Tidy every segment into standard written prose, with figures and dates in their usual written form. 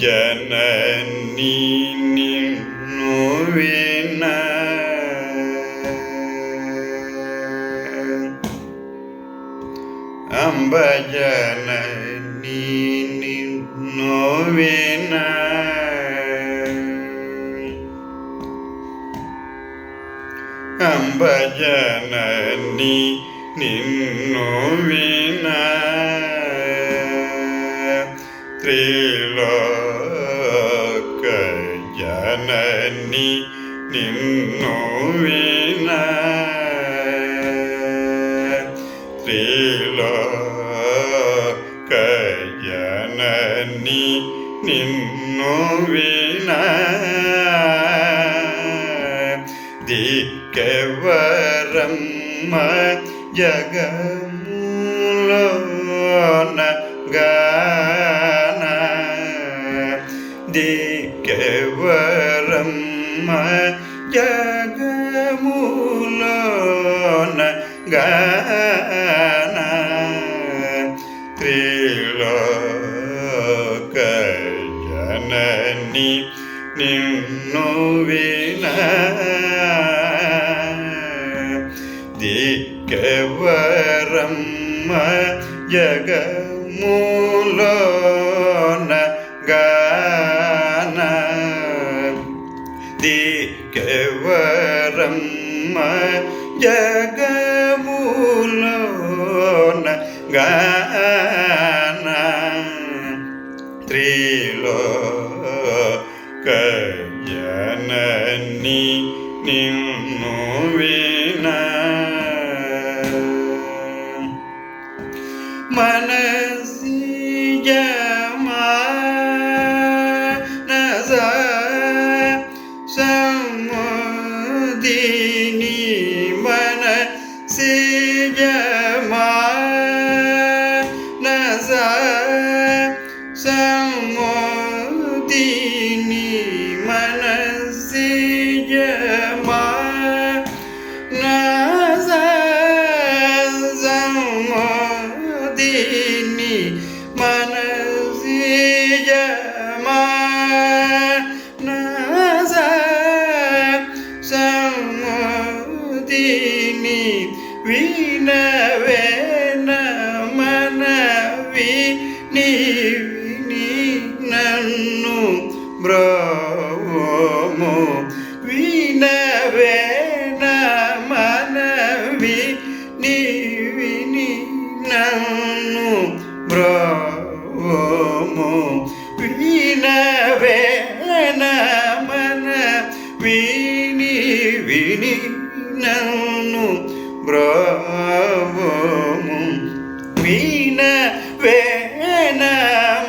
ಜನನಿ ನಿನ್ನು ವಿನ ಅಂಬ ಜನನಿ ನಿನ್ನು ವಿನ ಅಂಬ ಜನನಿ ನಿನ್ನು ವಿನ ತ್ರಿಲೋಕ ಜನನಿ ನಿನ್ನು ವಿನ ತ್ರಿಲೋಕ ಜನನಿ ನಿನ್ನು ವಿನ ದಿಕ್ಕವರಮ್ಮ ಜಗಮೂಲೋನ ಗಾನ ದಿಕ್ಕವರಮ್ಮ ಜಗಮೂಲೋನ ಗಾನ ತ್ರಿಲೋಕ ಜನನಿ ನಿನ್ನು ವಿನ ದಿಕ್ಕವರಮ್ಮ ಜಗಮೂಲೋನ ಗಾನ ದಿಕ್ಕವರಮ್ಮ ಜಗಮೂಲೋನ ಗಾನ ತ್ರಿಲೋಕ ಜನನಿ ನಿನ್ನು ವಿನ ಮನಸ್ಸಿಯ ಮಾನಸ ಸಮುದಿನಿ ಮನಸ್ಸಿಯ ಮಾನಸ ಸಮುದಿನಿ ಮನಸ್ಸಿಯ ಮಾನಸ ಸಮುದಿನಿ ಮನಸ್ಸಿಯ ಮಾನಸ ಸಮುದಿನಿ ವಿನವೇನ ಮನವಿ ನೀವಿನಿ ನನ್ನು ಬ್ರಹ್ಮೋ ವಿನವೇನ ಮನವಿ ನೀವಿನಿ ನನ್ನು ಬ್ರಹ್ಮೋ ವಿನವೇನ ಮನವಿ ನೀವಿನಿ ನನ್ನು ಬ್ರಹ್ಮೋ ವಿನವೇನ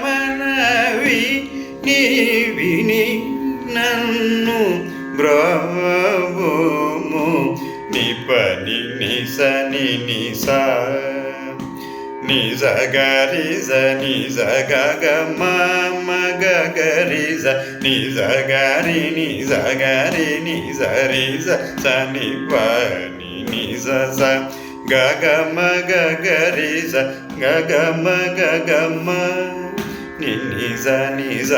ಮನವಿ ನೀವಿನಿ ನನ್ನು ಬ್ರಹ್ಮೋ ನಿಪನಿ ನಿಸ ನಿಸ ನಿಜ ಗರಿಜ ನಿಜ ಗಗ ಮಮ ಗರಿಜ ನಿಜ ಗರಿ ನಿಜ ಗರಿ ನಿಜ ರಿಜ ಸ ನಿಪನಿ ನಿಜ ಸ ಗಗ ಮಗ ಗರಿಜ ಗಗ ಮಗ ಗಮ ನಿಜ ನಿಜ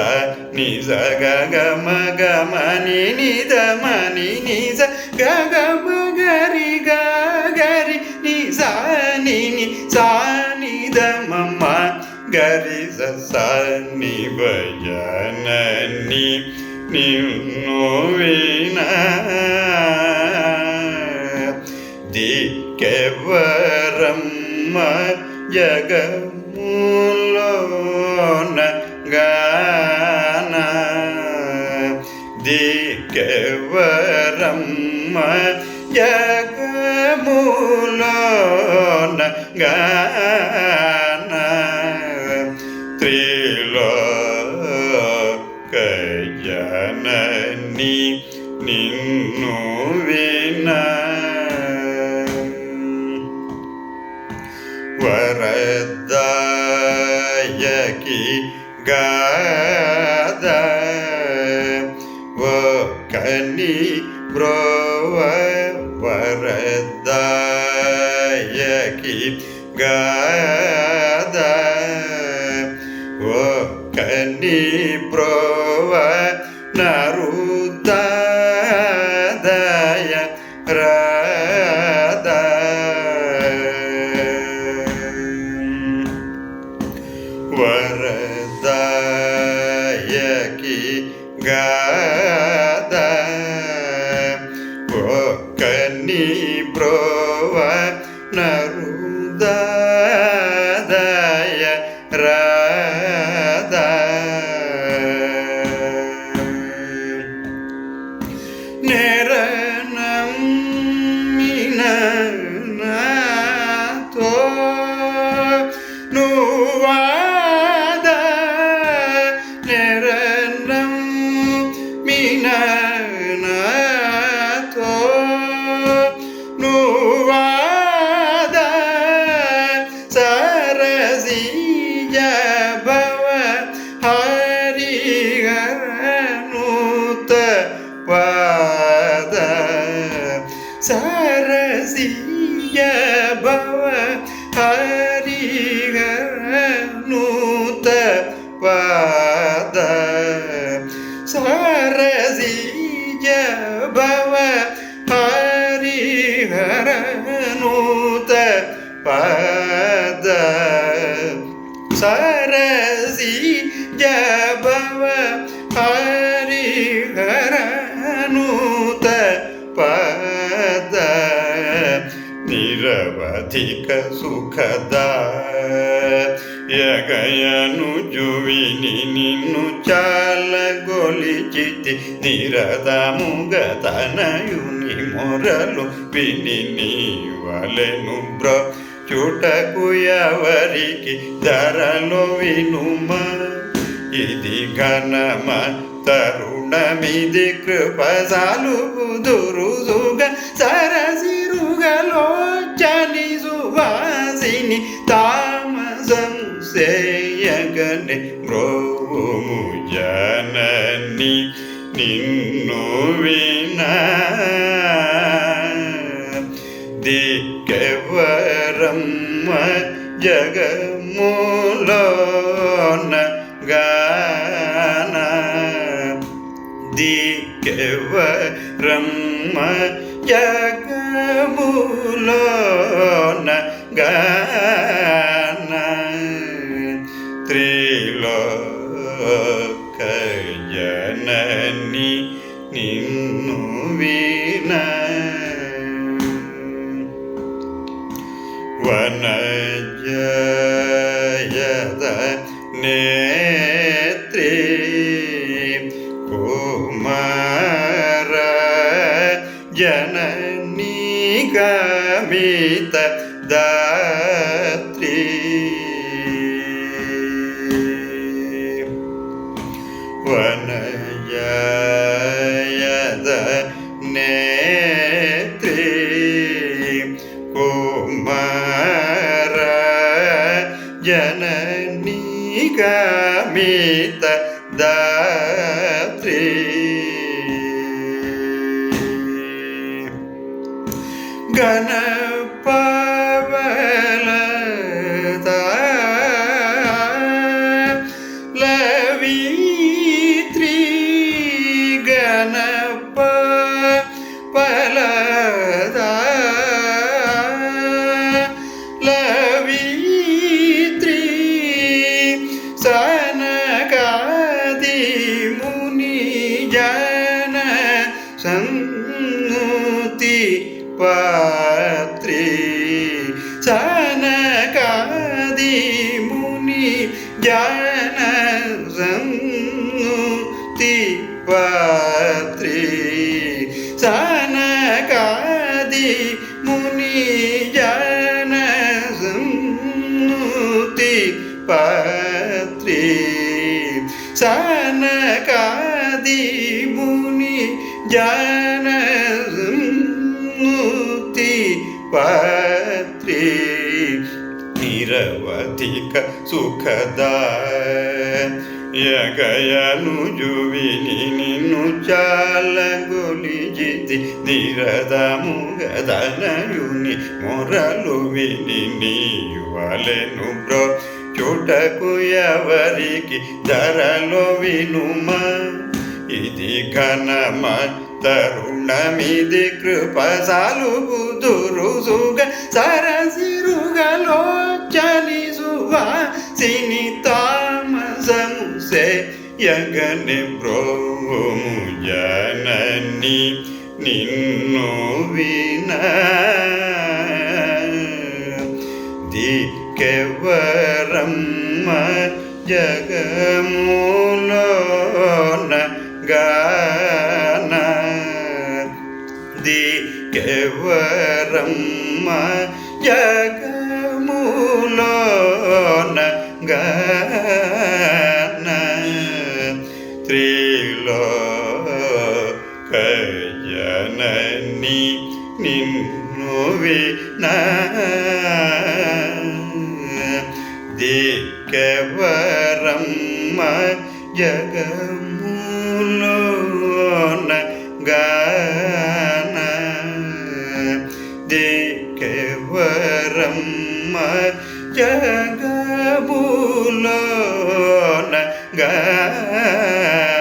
ನಿಜ ಗಗ ಮಗ ಮನಿ ನಿಜ ಮನಿ ನಿಜ ಗಗ ಮಗರಿ ಗರಿ ನಿಜ ನಿನಿ ಸಾ ನಿದ ಮಮ ಗರಿ ಸ ನಿ ಭಜನನಿ ನಿನ್ನು ವಿನ ದಿಕ್ಕವರಮ್ಮ ಜಗಮೂಲೋನ ಗಾನ ದಿಕ್ಕವರಮ್ಮ ಜಗಮೂಲೋನ ಗಾನ ತ್ರಿಲೋಕ ಜನನಿ ನಿನ್ನು ವಿನ ವರದಾಯಕಿ ಗಾದ ಕನಿ ಬ್ರೋವ ವರದಾಯಕಿ ಗಾದ ಒಕ್ಕನಿ ಪ್ರೋವ ನರುದಾದಯ ರಾಧ ವರದಾಯಕಿ ಗಾದ ಒಕ್ಕನಿ ಪ್ರೋವ ನರುದಾದಯ ರಾಧ ನೆರನಮ್ಮಿನನಾಥೋ ನುವಾದ ನೆರನಮ್ಮಿನನಾಥೋ ನುವಾದ ಸರಸಿಯ ಭವ ಹರಿಹರನೂತ ಪಾದ ಸರಸಿಯ ಭವ ಹರಿಹರನೂತ ಪಾದ ಸರಸಿಯ ಭವ ಹರಿಹರನೂತ ಪಾದ ಸರಸಿಯ ಭವ ಹರಿಹರನೂತ ಪಾದ ನಿರವಧಿಕ ಸುಖದ ಯಗಯನು ಜುವಿನಿ ನಿನ್ನು ಚಾಲಗೊಲಿಚಿತಿ ನಿರದ ಮುಗತನಯುನಿ ಮೊರಲು ವಿನಿ ನೀವಲೆನು ಬ್ರ చుటకుయవరికి ధరలో వినుమ ఇది ఘనమ తరుణమిది కృపసాలు దురుదుగ సరసిరుగలోచని సువాసిని తామసం సేయగని బ్రోము జనని నిన్ను వినా దిక్కెవరమ్మ జగములోన గాన దిక్కెవరమ్మ జగములోన గాన త్రిలోక జనని నిన్ను వినా వనజయద నేత్రి కుమార జననీ గమిత దాత్రి వనజయద నేత్రి కుమార జననీ గమిత దాత్రి గణపవలత లవిత్రి గణప పలద లవిత్రి సనకాది ముని జన సన్నుతి పాత్రి సనకాది ముని జన సన్నుతి పాత్రి సనకాది ముని జన సన్నుతి పాత్రి సనకాది ముని జన సన్నుతి పాత్రి నిరవధిక సుఖద యగయను జువిని నిన్ను చాలగొలిజితి ధీరద ముగదనయుని మొరలు విని నీవలెను బ్రో చుటకు ఎవరికి ధరలో వినుమా ఇది ఘనమ తరుణమిది కృప సాలుగుదురుసుగా సరసిరుగలో చలిసువా సిని తామసముసే యగని బ్రోము జనని నిన్ను వినా దిక్కెవరమ్మ జగములోన గాన దిక్కెవరమ్మ జగములోన గాన త్రిలోకజనని నిన్ను వినా దిక్కెవరమ్మ జగములోన గాన దిక్కెవరమ్మ జగములోన గాన